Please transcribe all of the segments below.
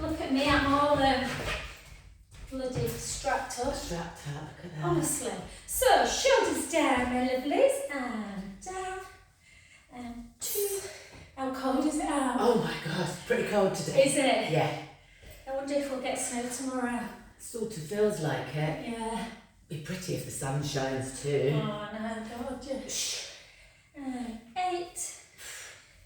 Look at me, I'm all bloody strapped up. Strapped up, look at that. Honestly. So, shoulders down, my lovelies, and down, and 2. How cold is it out? Oh my God, it's pretty cold today. Is it? Yeah. I wonder if we'll get snow tomorrow. Sort of feels like it. Yeah. Be pretty if the sun shines too. Oh no, gorgeous. 8,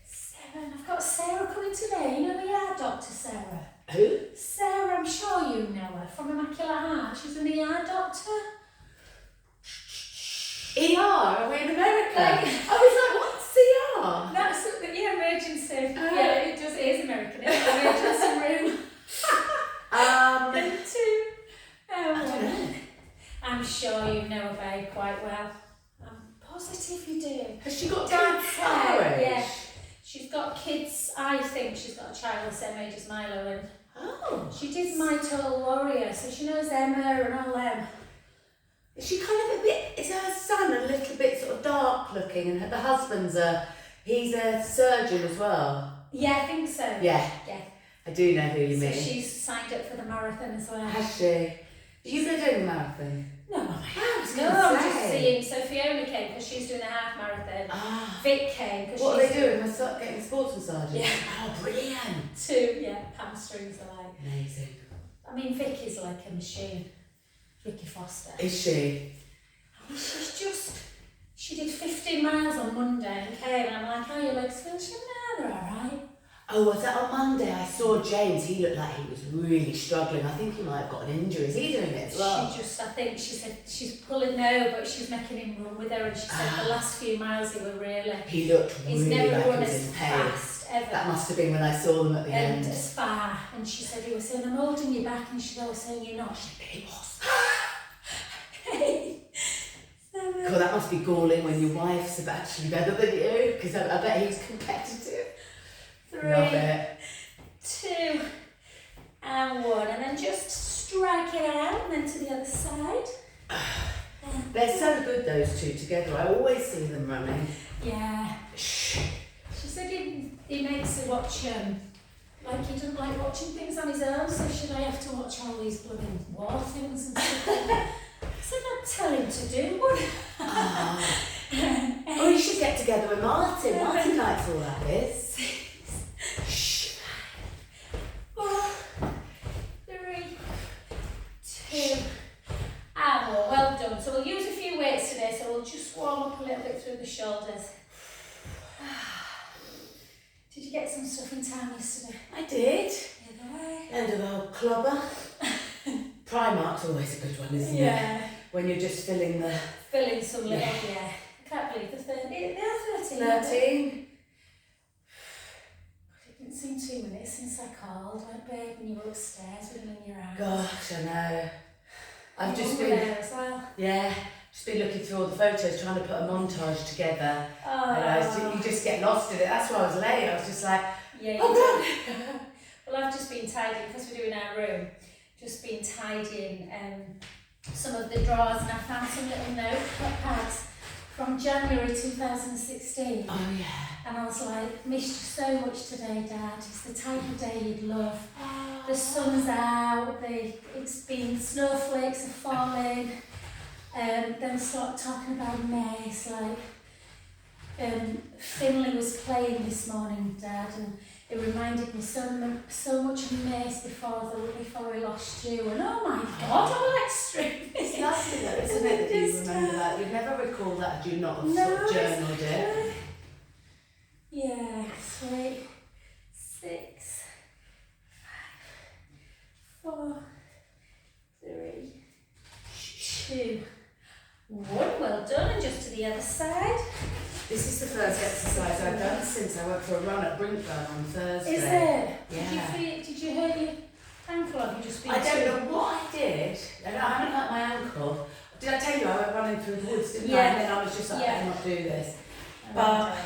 7. I've got Sarah coming today. You know the eye doctor, Sarah? Who? Sarah, I'm sure you know her, from Immaculate Heart. She's an ER doctor. ER? Are we in America? I was like, what's ER? That's the emergency. Yeah, it is American. It's an emergency room. And 2. I don't know. I'm sure you know her very quite well. I'm positive you do. Has she got Dad's kids our age? Yeah. She's got kids, I think she's got a child the same age as Milo, and she did My Total Warrior, so she knows Emma and all them. Is she kind of a bit, is her son a little bit sort of dark looking, and the husband's he's a surgeon as well? Yeah, I think so. Yeah. Yeah. I do know who you So mean. she's signed up for the marathon as well. Has she? You've been doing the marathon? No, I'm just seeing. So Fiona came because she's doing a half marathon. Vic came because what are they doing? Getting sports massages? Yeah. Oh, brilliant. 2, hamstrings alike. Amazing. I mean, Vic is like a machine. Vicky Foster. Is she? I mean, she did 15 miles on Monday and came, and I'm like, how are your legs feel? She went, no, they're alright. Oh, was that on Monday? I saw James. He looked like he was really struggling. I think he might have got an injury. Is he doing it as well? I think she said she's pulling no, but she's making him run with her, and she said the last few miles he were really. He looked He's really never like run he was as in pain. fast ever. That must have been when I saw them at the And end. as far, and she said he was saying, I'm holding you back, and she was saying, you're not. He was. Hey. God, that must be galling when your wife's actually better than you, because I bet he's competitive. 3, Love it. 2, and 1, and then just strike it out, and then to the other side. They're so good, those two together. I always see them running. Yeah. Shh. She said he makes her watch, like he doesn't like watching things on his own, so should I have to watch all these bloody war things and stuff like that? I said, I'd tell him to do one. Oh, you should get together with Martin. Martin likes all that bit. 6, 5, 4, 3, 2, and more. Well done. So we'll use a few weights today, so we'll just warm up a little bit through the shoulders. Did you get some stuff in town yesterday? I did. The other way. And an old clubber. Primark's always a good one, isn't it? When you're just filling some little, I can't believe the 13. They're 13. 13. It didn't seem 2 minutes since I called, like, babe, when you were upstairs with them in your arms. Gosh, I know. I've just been there as well. just been looking through all the photos, trying to put a montage together. Oh. And you just get lost in it. That's why I was late. I was just like, yeah, oh God. Well, I've just been tidying, because we're doing our room, just been tidying some of the drawers, and I found some little notepads from January 2016. Oh yeah. And I was like, missed you so much today, Dad. It's the type of day you'd love. The sun's out, it's been, snowflakes are falling. Then start talking about May. It's like, Finley was playing this morning, Dad, and it reminded me so much of Mace before we lost you. And oh my God, how extreme! It's lovely though, isn't it, that you remember that? You'd never recall that had you not sort of journaled it. Yeah, 3, 6, 5, 4, 3, 2, 1. Well done, and just to the other side. This is the first exercise I've done since I went for a run at Brinkburn on Thursday. Is it? Yeah. Did you hurt your ankle, or have you just been I don't know what I did, and I haven't hurt my ankle. Did I tell you I went running through the woods, didn't I? And then I was just like, I cannot do this. But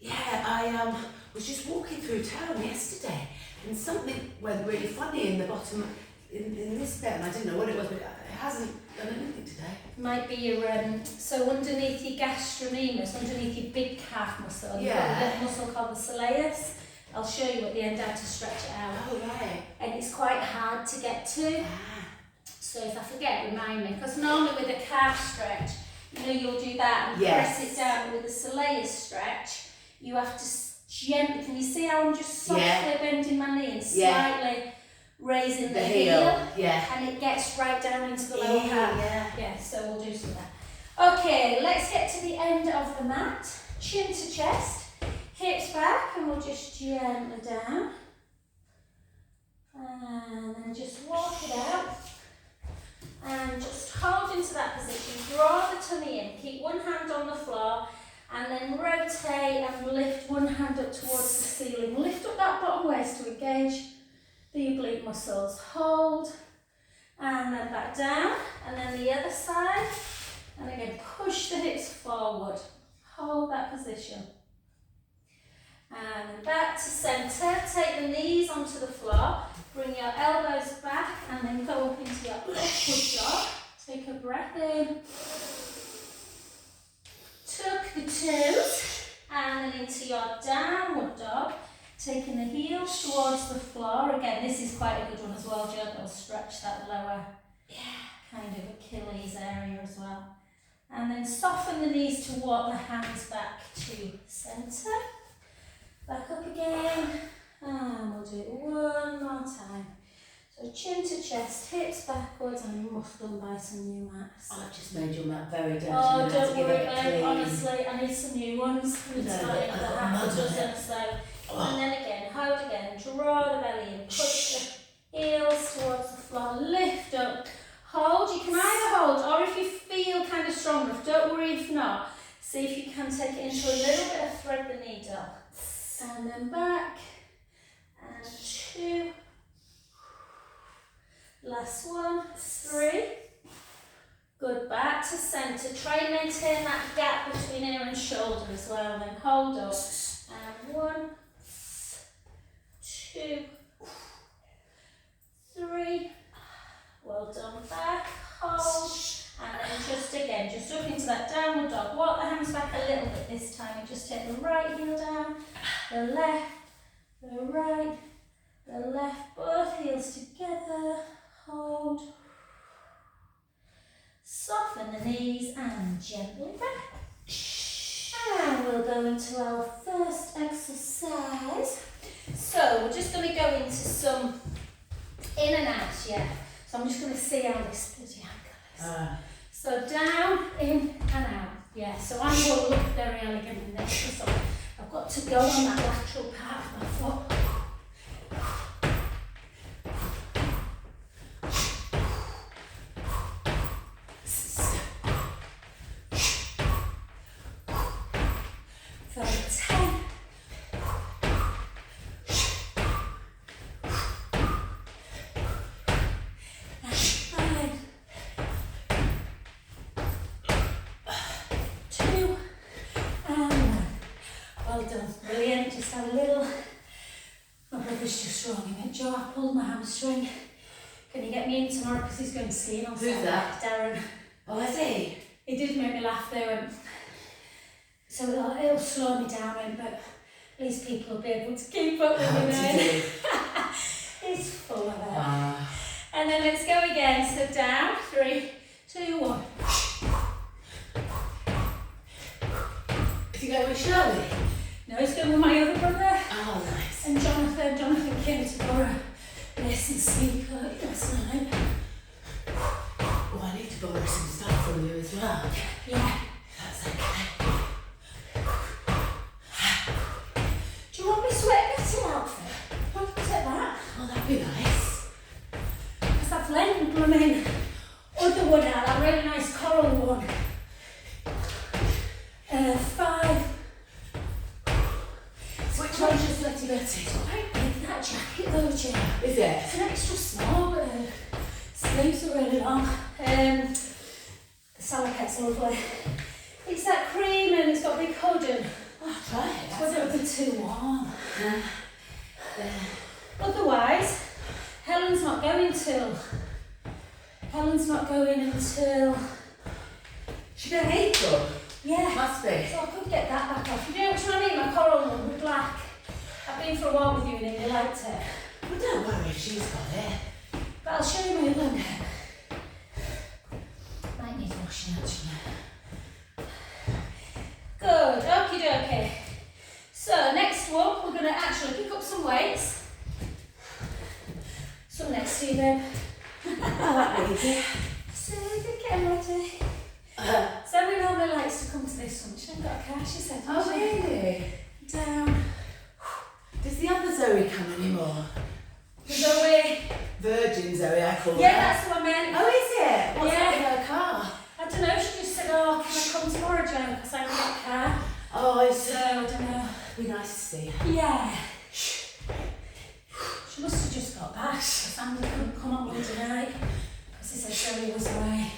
yeah, I was just walking through town yesterday, and something went really funny in the bottom, in this bit, and I didn't know what it was, but it hasn't done anything today. Might be your, so underneath your gastrocnemius, underneath your big calf muscle, you've got a little muscle called the soleus. I'll show you at the end how to stretch it out. Oh right. And quite hard to get to. So if I forget, remind me. Because normally with a calf stretch, you know, you'll do that and press it down. With a soleus stretch, you have to gently, can you see how I'm just softly bending my knee and slightly raising the heel? And it gets right down into the lower half. So we'll do some of that. Okay, let's get to the end of the mat. Chin to chest, hips back, and we'll just gently down. And then just walk it out. And just hold into that position. Draw the tummy in. Keep one hand on the floor. And then rotate and lift one hand up towards the ceiling. Lift up that bottom waist to engage the oblique muscles. Hold. And then back down. And then the other side. And again, push the hips forward. Hold that position. And then back to centre. Take the knees onto the floor. Bring your elbows back and then go up into your upward dog. Take a breath in. Tuck the toes. And then into your downward dog. Taking the heels towards the floor. Again, this is quite a good one as well, Jo. It'll stretch that lower kind of Achilles area as well. And then soften the knees to walk the hands back to centre. Back up again. And we'll do it one more time. So chin to chest, hips backwards, and you must done buy some new mats. I've just made your mat very dirty. Oh, don't worry, babe. Honestly, I need some new ones. We're starting with a half a dozen, so. And then again, hold again, draw the belly in, push the heels towards the floor, lift up. Hold, you can either hold or if you feel kind of strong enough, don't worry if not. See if you can take it into a little bit of thread the needle. And then back, and 2. Last one, 3. Good, back to centre. Try and maintain that gap between ear and shoulder as well. Then hold up. And 1, 2, 3. Well done, back, hold, and then just again, just up into that downward dog. Walk the hands back a little bit this time and just take the right heel down, the left, the right, the left, both heels together, hold. Soften the knees and gently back. And we'll go into our first exercise. So we're just going to go into some in and out, So I'm just going to see how this bloody ankle is. So down, in and out. So I will look very elegant in this because I've got to go on that lateral part of my foot. Brilliant, just a little, my brother's just wrong in it. Jo, I pulled my hamstring. Can you get me in tomorrow because he's going skiing on Saturday? Who's that? Darren. Oh, is he? He did make me laugh though. So it'll slow me down, but at least people will be able to keep up with me now. He's full of it. And then let's go again. So down, 3, 2, 1. Is he going with Shirley? No, he's going with my other brother. Oh, nice. And Jonathan came to borrow this and sleep last night. Oh, I need to borrow some stuff from you as well. Yeah. That's okay. Do you want me sweat Betty outfit? I'll take that. Oh, that'd be nice. Because I've lent blooming other one out, that really nice coral one. 5. Which one's your sweaty Betty? It's quite big, that jacket though, Jim. Is it? It's an extra small, but the sleeves are really long. The salaket's lovely. It's that cream and it's got a big hood and Oh, try it. whether it'll be too warm. Yeah. Otherwise, Helen's not going until. She got April. Yeah. Must be. So I could get that back off. You know which one I mean? My coral one with black. I've been for a while with you and you liked it. Well, don't worry if she's got it. to you then. that easy. So we're getting ready. Zoe normally likes to come to this one. She ain't got a car, she said. Oh, really? Down. Does the other Zoe come anymore? Zoe. Virgin Zoe, I call her. Yeah, that's what I meant. Oh, is it? What's Yeah. up with her car? I don't know, she just said, oh, can I come tomorrow, Joan? Because I haven't got a car. Oh, I see. So, I don't know. Be nice to see her. Yeah. She must have just got back. The family couldn't come on Monday night because they said Zoe was away.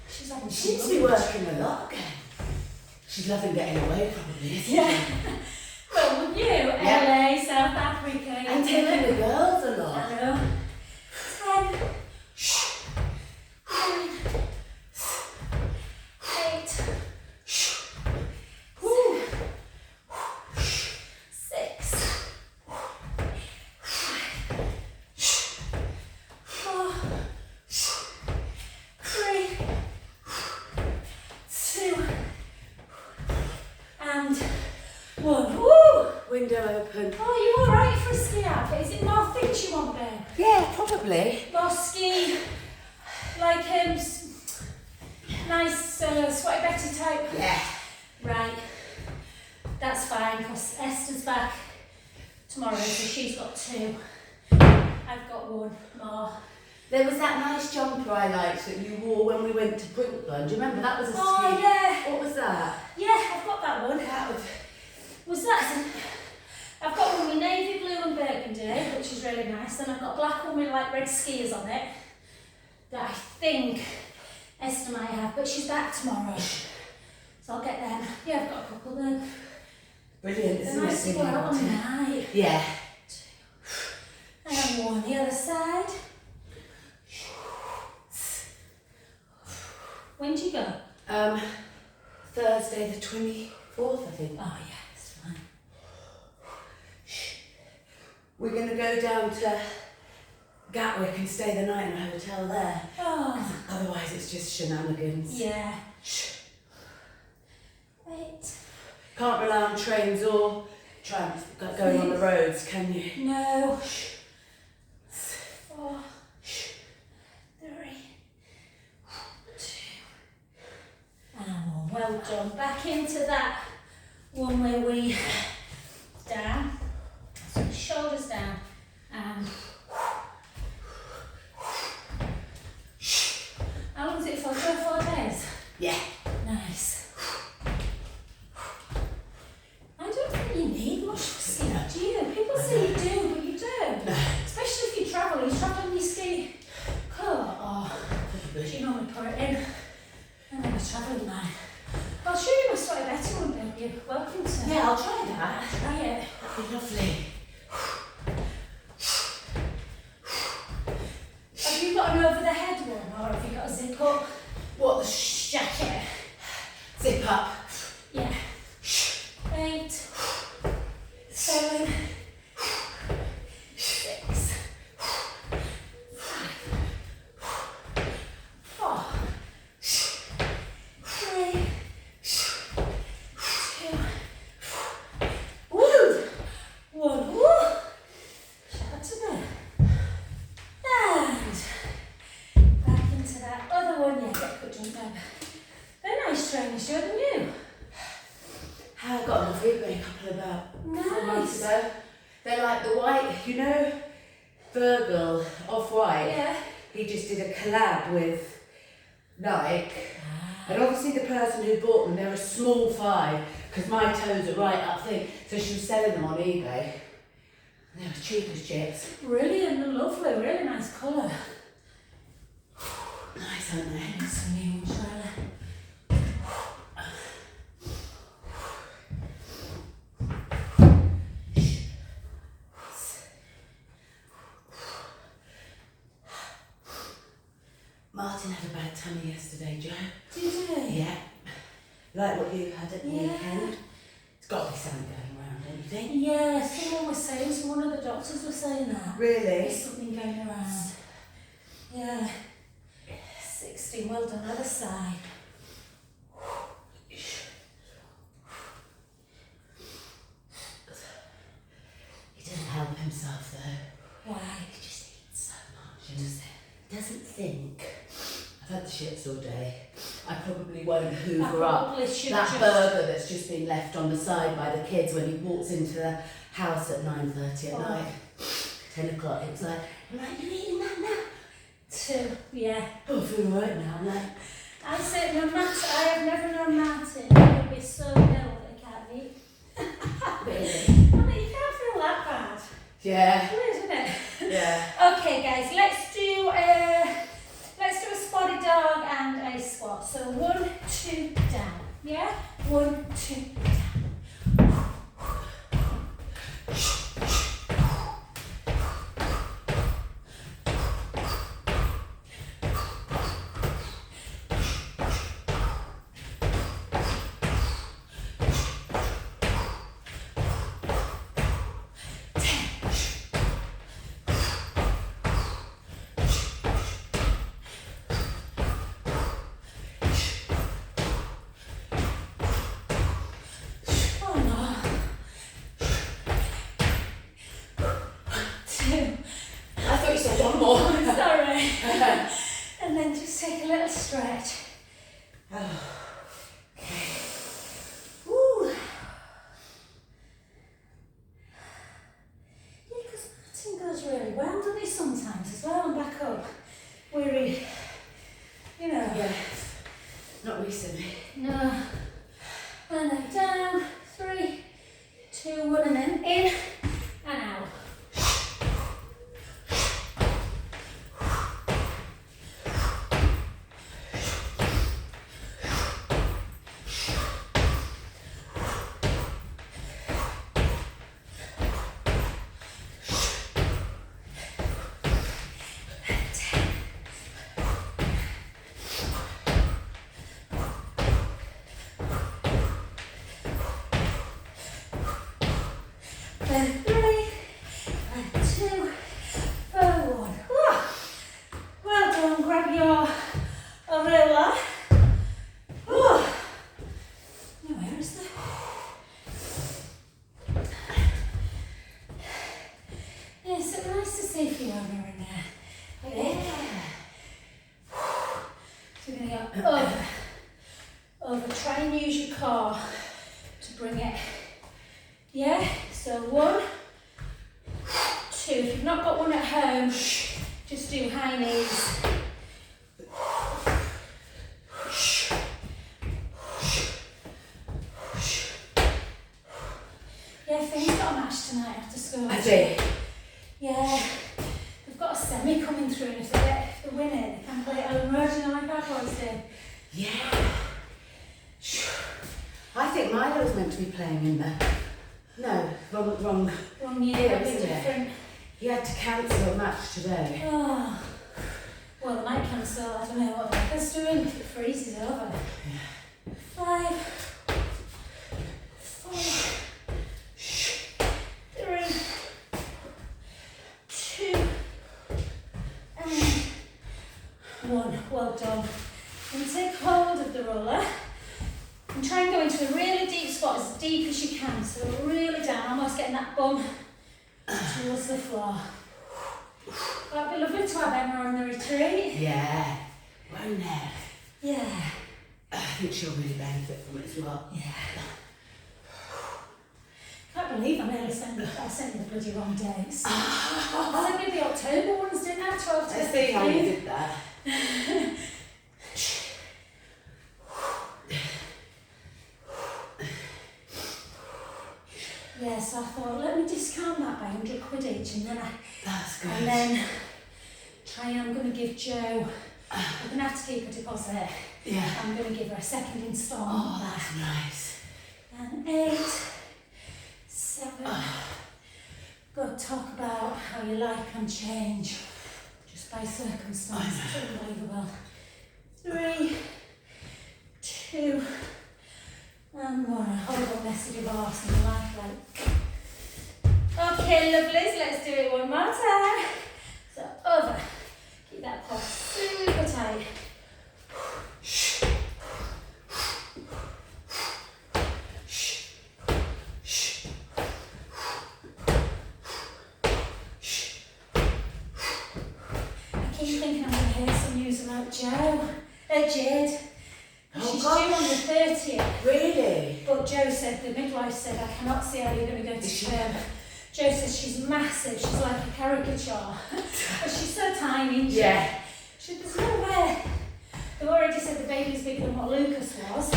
She's having She seems to be working a lot again. She's loving getting away, probably, isn't Yeah. she? Well, with you, Yeah. LA, South Africa. And taking the girls a lot. I know. 10. 9. 8. Woo. 6. 4. 3. 2. And 1. Woo! Window open. Oh, you alright for a ski outfit? Is it more things you want then? Yeah, probably. More ski, like nice sweaty Betty type? Yeah. Right, that's fine because Esther's back tomorrow so she's got 2. I've got 1 more. There was that nice jumper I liked that you wore when we went to Brinkburn. Do you remember? That was a Oh ski. yeah, What was that? yeah, I've got that one. That was... I've got one with navy blue and burgundy, which is really nice. Then I've got a black one with like red skiers on it that I think Esther might have, but she's back tomorrow. So I'll get them. Yeah, I've got a couple then. Brilliant, They're isn't nice to it? go out on the night. Yeah. And one the other side. When do you go? Thursday the 24th, I think. Oh yeah, it's fine. We're going to go down to Gatwick and stay the night in a hotel there. Oh. Otherwise it's just shenanigans. Yeah. 8. Can't rely on trains or trams going on the roads, can you? No. 4. 3. 2. And 1. Well done. Back into that one where we down. So shoulders down. And how long is it for? 3 or 4 days? Yeah. Nice. I don't think you need much for ski, do you? People say you do, but you don't. No. Especially if you travel in your ski coat or do you normally put it in and then you're travelling mine. I'll show you my sweater better one day. You're welcome to. Yeah, I'll try that. Try it. That'd be lovely. Have you got an over the head one or have you got a zip up? What the Jacket. zip up? Yeah. 8. 7. 6. 5. 4. 3. 2. Woo! 1. Woo! Shout out to me. And back into that other one. Yeah, get a quick jump over. They're nice trainers, Joe, than you. I got them off eBay a couple about 4 months Nice. ago. They're like the white, you know, Virgil Off-White. Yeah. He just did a collab with Nike. And obviously the person who bought them, they're a small 5, because my toes are right up thick. So she was selling them on eBay. And they were cheap as chips. Brilliant and lovely, really nice colour. Nice, aren't they? Thanks, some new ones, Charlie. Martin had a bad tummy yesterday, Joe. Did you? Yeah. Like what you had at the Yeah. weekend. It's got to be something going around, don't you think? Yeah, someone was saying, so one of the doctors was saying that. Really? There's something going around. Yeah. 16, well done, other side. He didn't help himself though. Why? He just eats so shits all day, I probably won't hoover I up probably should that just- burger that's just been left on the side by the kids when he walks into the house at 9:30 at night. 10 o'clock, it was like, I'm like, you eating that now? 2, yeah. Oh, I feel right now. I'm like, I said, no matter, I have never known Martin to be so ill that he can't eat. really? I mean, you can't feel that bad. Yeah. Weird, isn't it? Yeah. Okay, guys, let's do a spotted dog and a squat. So 1, 2, down. Yeah? 1, 2, down. And then just take a little stretch. Okay. Woo. Yeah, because Martin goes really well, doesn't he, sometimes as well, and back up. Weary, you know. Yeah. Not recently. No. And then down. 3, 2, 1, and then in and out. Then 3, and 2, and 1. Well done, grab your umbrella. Now where is the... Yeah, so nice to see Fiona in there. Yeah. So we're going to go over. Try and use your core to bring it. Yeah, so 1, 2. If you've not got one at home, just do high knees. Yeah, Finn's got a match tonight after school. I do. Yeah, they've got a semi coming through, and if they win it, they can play it on emerging like our boys did. Yeah. I think Milo's meant to be playing in there. No, wrong. Wrong year, Yeah, a bit isn't it? different. He had to cancel a match today. Oh. Well, they might cancel, I don't know what Becca's doing if it freezes over. 5, 4, 3, 2, and 1. Well done. And take hold of the roller and try and go into a really deep squat, as deep as you can. So really down, almost getting that bum towards the floor. That'd be lovely to have Emma on the retreat. Yeah. Won't it? Yeah. I think she'll really benefit from it as well. Yeah. Can't believe I nearly sent you the bloody wrong dates. I sent you the October ones, didn't I? 12 to Let's see how you did that. Yeah, so I thought, let me discount that by 100 quid each, and then That's good. and then I'm going to give Jo, I'm going to have to keep a deposit. Yeah. I'm going to give her a second instalment. Oh, that's nice. And 8, 7. Go talk about how your life can change just by circumstance. It's unbelievable. 3, 2, and 1. A horrible messy divorce in my life, like. Okay, lovelies, let's do it one more time. So over. Keep that pulse super tight. I keep thinking I'm going to hear some news about Jo. Jade. Oh, She's gosh. due on the 30th. Really? But Joe said, the midwife said, I cannot see how you're going to go to term. Joe says she's massive, she's like a caricature. But she's so tiny. Yeah. She said, there's no way. They've already said the baby's bigger than what Lucas was.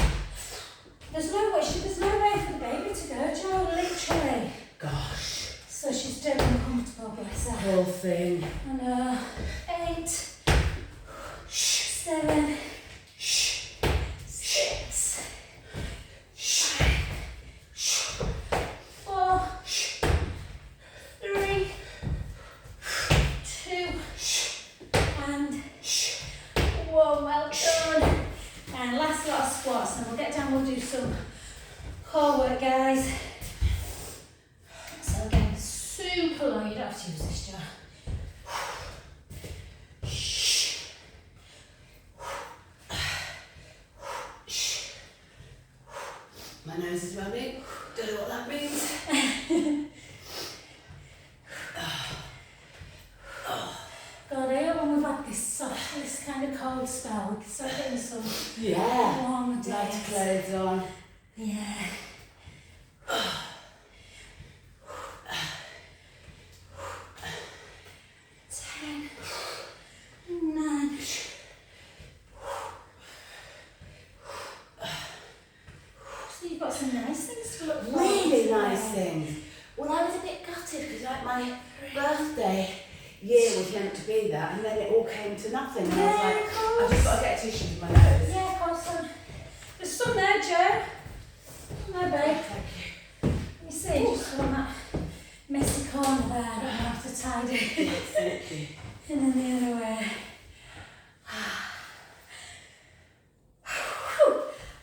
There's no way, there's no way for the baby to go, Joe, literally. Gosh. So she's dead uncomfortable, bless her. Poor thing. I know. 8, 7, 6, 4, 3, 2, and 1. Well done. And last lot of squats, and we'll get down, we'll do some core work, guys. So again, super long, you don't have to use this, Joe. My nose is running. Don't know what that means. God, I hope when we've had this kind of cold spell, we can start getting some Yeah. warmer Nice days. clothes on. Yeah. 10, 9. So you've got some nice things to look forward to. Really nice there. things. Well, I was a bit gutted because like my birthday year was meant to be that, and then it all came to nothing. And I was Yeah, like, of I've course. just got to get a tissue for my nose. Yeah, of course. There's some there, Joe. No, babe. Thank you. You see, just on that messy corner there, I don't have to tidy. Thank you. And then the other way.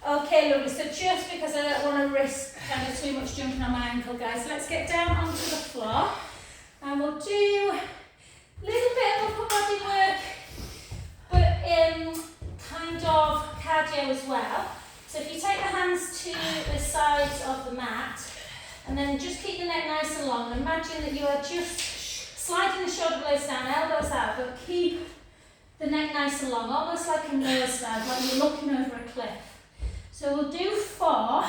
Okay, lovely. So just because I don't want to risk kind of too much jumping on my ankle, guys, let's get down onto the floor. And we'll do a little bit of upper body work, but kind of cardio as well. So if you take the hands to the sides of the mat, and then just keep the neck nice and long, and imagine that you are just sliding the shoulder blades down, elbows out, but keep the neck nice and long, almost like a nosedive, like you're looking over a cliff. So we'll do 4,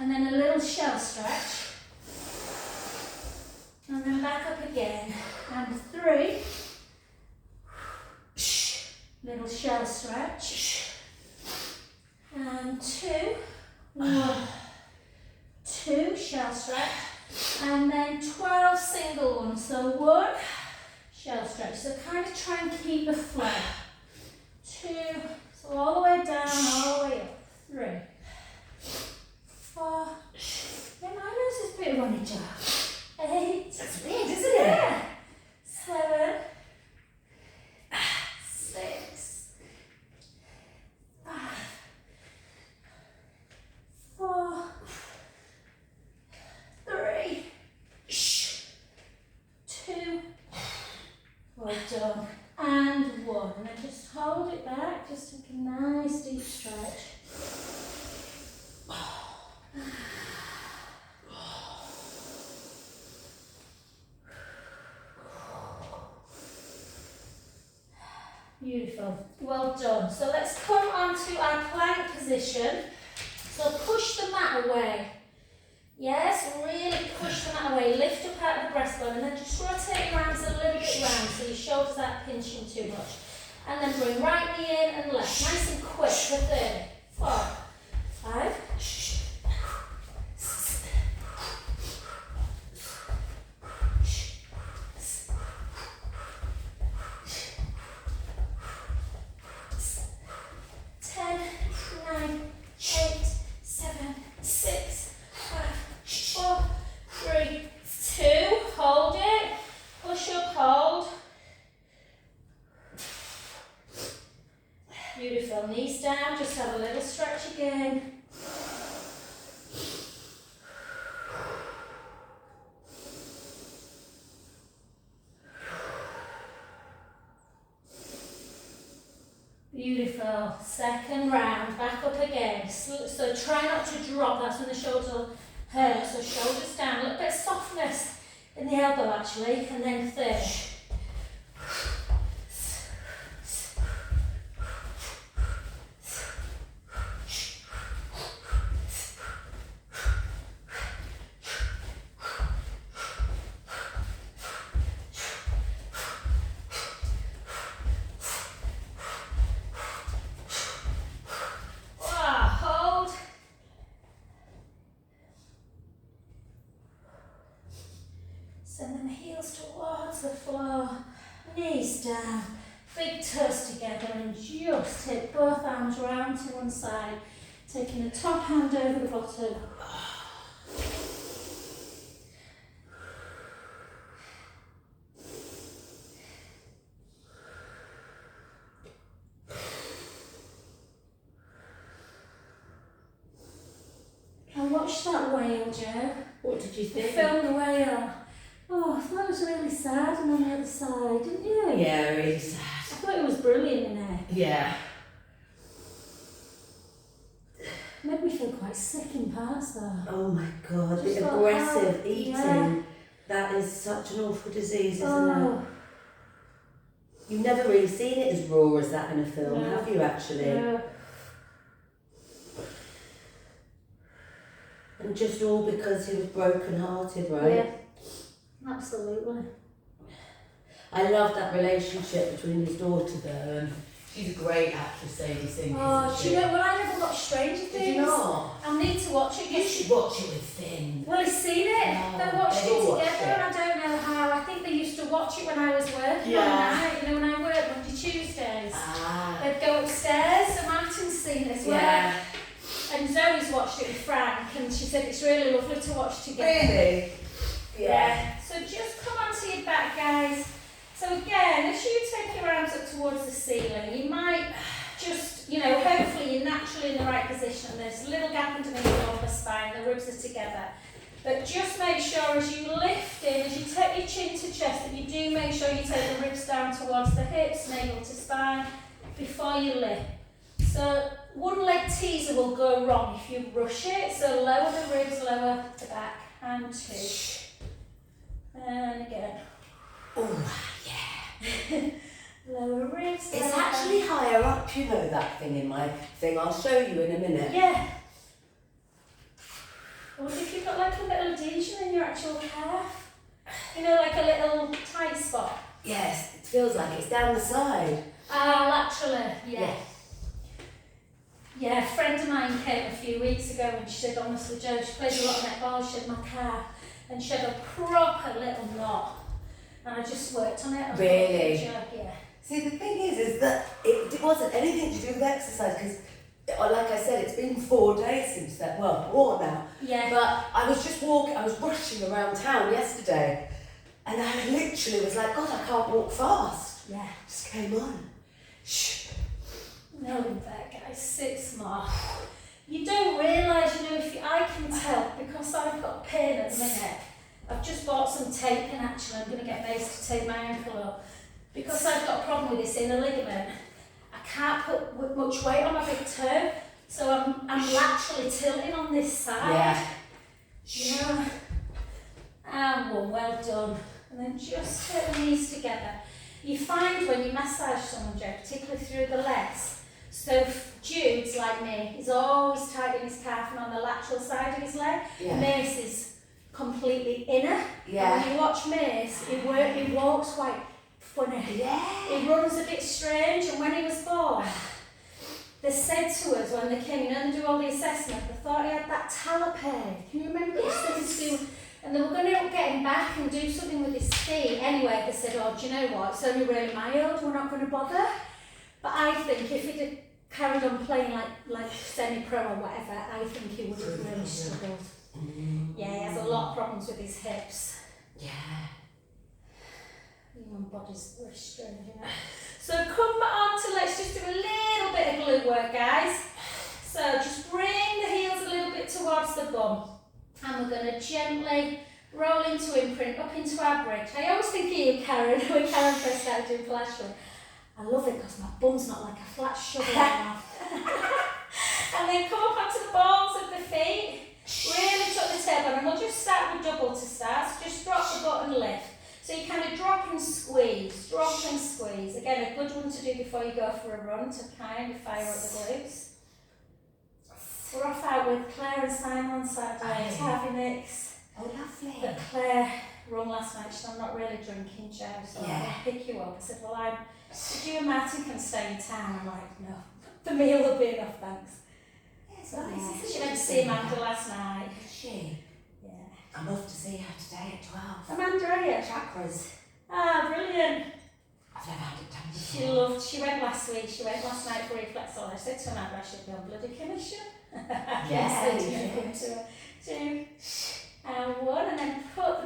and then a little shell stretch, and then back up again, and 3, little shell stretch, and 2, 1, 2, shell stretch, and then 12 single ones, so 1, shell stretch, so kind of try and keep the flow, 2, so all the way down, all the way up, 3, 4, yeah, my nose is a bit runny, Joe. 8, That's weird, isn't it? yeah, 7, 6, 5, 4, 3, 2, well done, and 1, and then just hold it back, just take a nice deep stretch. Beautiful, well done. So let's come onto our plank position. So push the mat away. Yes, really push the mat away. Lift up out of the breastbone and then just rotate your arms a little bit round so your shoulders aren't pinching too much. And then bring right knee in and left. Nice and quick for 30, 4, 5, 10, 9, 8, 7, 6, 5, 4, 3, 2. Hold it. Push up, hold. Beautiful. Knees down. Just have a little stretch again. Beautiful. Second round. Back up again. So try not to drop. That's when the shoulders will hurt. So shoulders down. A little bit of softness in the elbow actually. And then 30. knees down, big toes together, and just hit both arms round to one side, taking the top hand over the bottom. I watched that whale, Joe. What did you I think? filmed the whale. Oh, I thought it was really sad and on the other side, didn't you? Yeah, really sad. I thought it was brilliant in it. Yeah. Made me feel quite sick in parts though. Oh my God, Just the thought, aggressive oh, eating. yeah. That is such an awful disease, isn't Oh, it? You've never really seen it as raw as that in a film, No. have you actually? no. And just all because he was broken-hearted, right? Yeah, absolutely. I love that relationship between his daughter though, and she's a great actress, Sadie Sink. Oh, isn't do she? you know, well, I never watched Stranger Things. Did you not? I'll need to watch it. You should watch it with Finn. Well, he's seen it. Oh, they watched they it all watched together, it. and I don't know how. I think they used to watch it when I was working Yeah. on night. You know, when I worked Monday, Tuesdays. Ah. They'd go upstairs, so Martin's seen it as well. Yeah. And Zoe's watched it with Frank, and she said it's really lovely to watch together. Really? Yeah. So just come onto your back, guys. So again, as you take your arms up towards the ceiling, you might just, you know, hopefully you're naturally in the right position. There's a little gap underneath the upper spine, the ribs are together. But just make sure as you lift in, as you take your chin to chest, that you do make sure you take the ribs down towards the hips, navel to spine, before you lift. So one leg teaser will go wrong if you rush it. So lower the ribs, lower the back, and two. And again. Oh, yeah. Lower ribs. It's lower actually back. higher up, you know, that thing in my thing. I'll show you in a minute. Yeah. Or if you've got like a little adhesion in your actual calf. You know, like a little tight spot. Yes, it feels like it's down the side. Laterally, yeah. Yeah. Yeah, a friend of mine came a few weeks ago and she said, honestly, Joe, she plays a lot of netball, she had my calf, and she had a proper little knot. And I just worked on it. I was Really? like, yeah. See, the thing is that it wasn't anything to do with exercise because, like I said, it's been 4 days since that. Well, more now. Yeah. But I was just walking. I was rushing around town yesterday, and I literally was like, God, I can't walk fast. Yeah. Just came on. Shh. No, there, guys, 6 more. You don't realise, you know, I can tell because I've got pain at the minute. I've just bought some tape and actually I'm going to get Mace to tape my ankle up. Because I've got a problem with this inner ligament, I can't put much weight on my big toe, so I'm laterally tilting on this side. Yeah. Yeah. And one, well done. And then just put the knees together. You find when you massage someone, Joe, particularly through the legs, so Jude's like me, he's always tight in his calf and on the lateral side of his leg. Yeah. Mace is completely inner. Yeah. And when you watch Mace, he walks quite funny. Yeah. He runs a bit strange, and when he was born, they said to us when they came, you know, and do all the assessment, they thought he had that talipay. Can you remember those things? And they were going to get him back and do something with his feet. Anyway, they said, oh, do you know what? It's only really mild, we're not going to bother. But I think if he'd have carried on playing like semi-pro or whatever, I think he would have really struggled. Yeah, he has a lot of problems with his hips. Yeah. Human body's very strange, isn't it? So come on to, let's just do a little bit of glute work, guys. So just bring the heels a little bit towards the bum. And we're going to gently roll into imprint, up into our bridge. I always think of you, Karen, when Karen first started doing Flashman. I love it because my bum's not like a flat shovel now. And then come up onto the balls of the feet. Really tuck the tailbone, and we'll just start with double to start. So just drop the butt and lift. So you kind of drop and squeeze, drop and squeeze. Again, a good one to do before you go for a run to kind of fire up the glutes. We're off out with Claire and Simon on Saturday. It's Harvey Mix. Oh, lovely. But Claire run last night. She said, I'm not really drinking, Joe, so I'm going to pick you up. I said, well, if you and Martin can stay in town. I'm like, no, the meal will be enough, thanks. Nice. She went to see Amanda last night. Is she? Yeah. I'm off to see her today at 12. Amanda, are you? Chakras. Ah, brilliant. I've never She went last week, she went last night for reflexology. I said to her, I should be on bloody commission. Yeah, and one, and then put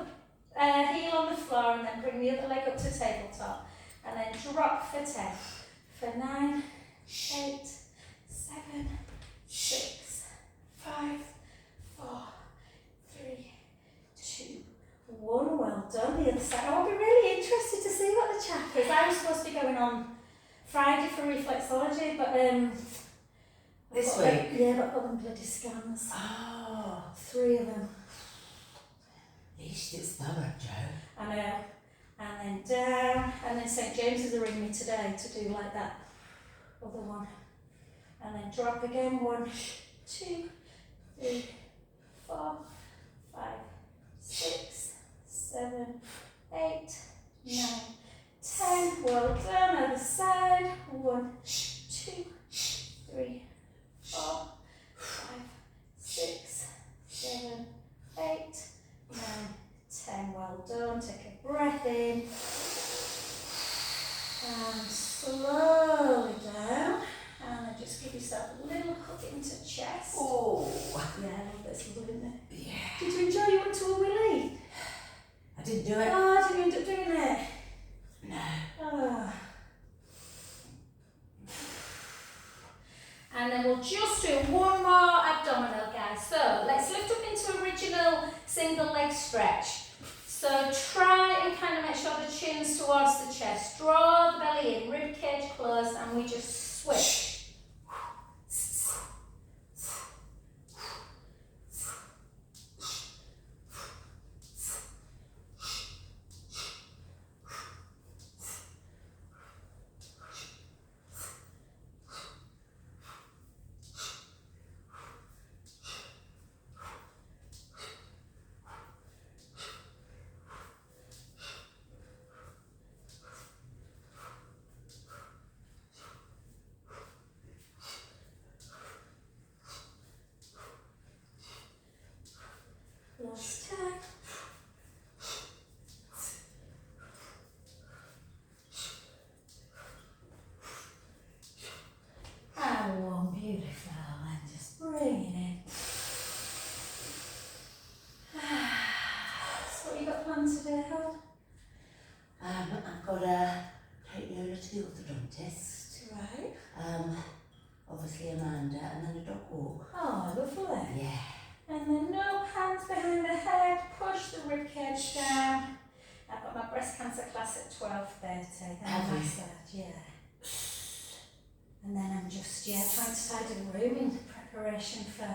the heel on the floor, and then bring the other leg up to tabletop, and then drop for 10, for 9, 8, 7, 6, 5, 4, 3, 2, 1. Well done. The other side. I'll be really interested to see what the chat is. I was supposed to be going on Friday for reflexology, but this week? Yeah, but I've got them bloody scans. Oh. 3 of them. Yeesh, it's thorough, Jo. I know. And then down, and then St James's are ringing me today to do like that other one. And then drop again, 1, 2, 3, 4, 5, 6, 7, 8, 9, 10. Well done, other side. 1, 2, 3, 4, 5, 6, 7, 8, 9, 10. Well done. Take a breath in. And slowly down. And then just give yourself a little hook into chest. Oh. Yeah, I love this little, isn't it? Yeah. Did you enjoy your one-to-one Willie? I didn't do it. Oh, did you end up doing it? No. Oh. And then we'll just do one more abdominal, guys. So let's lift up into original single leg stretch. So try and kind of make sure the chin's towards the chest. Draw the belly in, rib cage closed, and we just switch. Last time. And one, beautiful, and just bring it in. So what you got planned today, Hod? I've got to take Yola to the orthodontist. Right. Obviously Amanda, and then a dog walk. Oh, lovely. Yeah. And then no hands behind the head, push the rib cage down. I've got my breast cancer class at 12:30. Have you? Massage, yeah. And then I'm just, trying to tidy the room in preparation for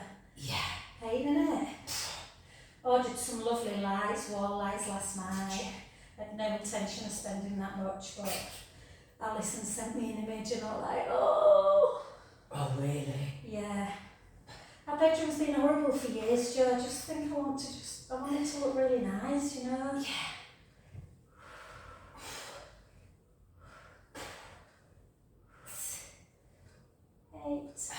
pain, innit? Ordered some lovely lights, wall lights last night. Had no intention of spending that much, but Alison sent me an image and I'm like, oh. Oh, really? Yeah. Our bedroom's been horrible for years, Joe. I just think I want it to look really nice, you know? Yeah. 8, 7,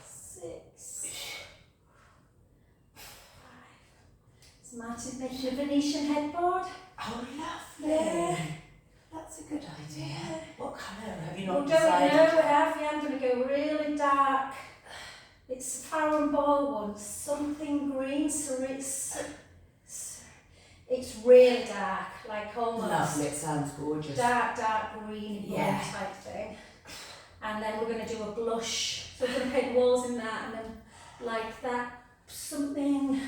6, 5. Is Martin making a Venetian headboard? Oh, lovely. Yeah. That's a good idea. Yeah. What colour have you I not don't decided? know, I'm going to go really dark. It's a flower and ball one, something green, so it's really dark, like almost Lovely, it sounds gorgeous. dark green Yeah. type thing. And then we're going to do a blush. So we're going to paint walls in that, and then like that, something,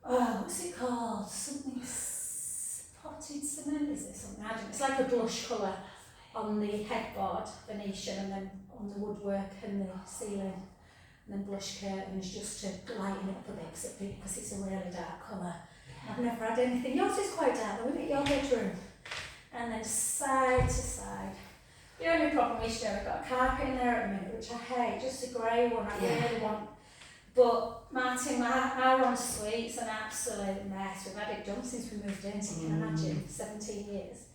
what's it called? Something potted cement, is it something? I don't know. It's like a blush colour on the headboard, Venetian, and then on the woodwork and the ceiling. And then blush curtains just to lighten it up a bit because it's a really dark colour. I've never had anything. Yours is quite dark though, isn't it? Your bedroom. And then side to side. The only problem is, I've got a carpet in there at the minute, which I hate, just a grey one. I really want. But Martin, our ensuite's an absolute mess. We've had it done since we moved in, so you can imagine, 17 years.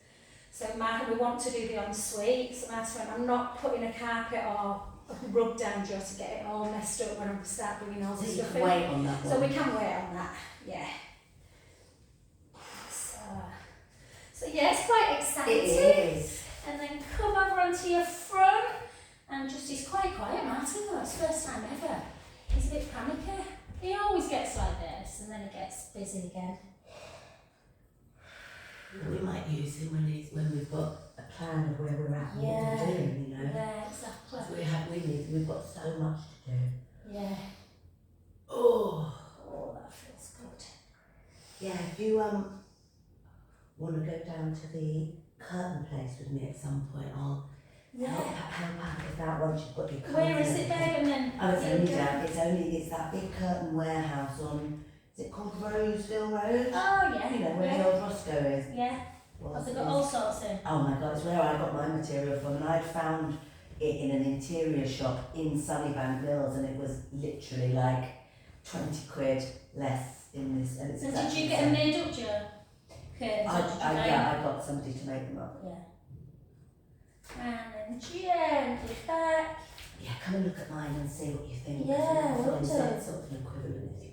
So we want to do the ensuite. So Martin went, I'm not putting a carpet or a rug down just to get it all messed up when I start bringing all So this you stuff can in. wait on that one. So we can wait on that, yeah. empty. is. And then come over onto your front. And just, he's quite quiet, Martin, though. It's first time ever. He's a bit panicky. He always gets like this, and then he gets busy again. We might use him when we've got a plan of where we're at and what we're doing, you know. Yeah, exactly. We've got so much to do. Yeah. Oh, That feels good. yeah. If you want to go down to the curtain place with me at some point, I'll help out with that once you've got your curtain. Where is it, babe? And then It's that big curtain warehouse on. Is it called Roseville Road? Oh yeah. You know where the old Roscoe is. Yeah. Well, They've got all sorts in. Oh my God, it's where I got my material from, and I'd found it in an interior shop in Sunnybank Mills, and it was literally like 20 quid less in this. And it's And exactly did you the get same. them made up, Joe? I got somebody to make them up. Yeah. And then gently back. Yeah, come and look at mine and see what you think. Yeah, I'll will do. sort of an equivalent if you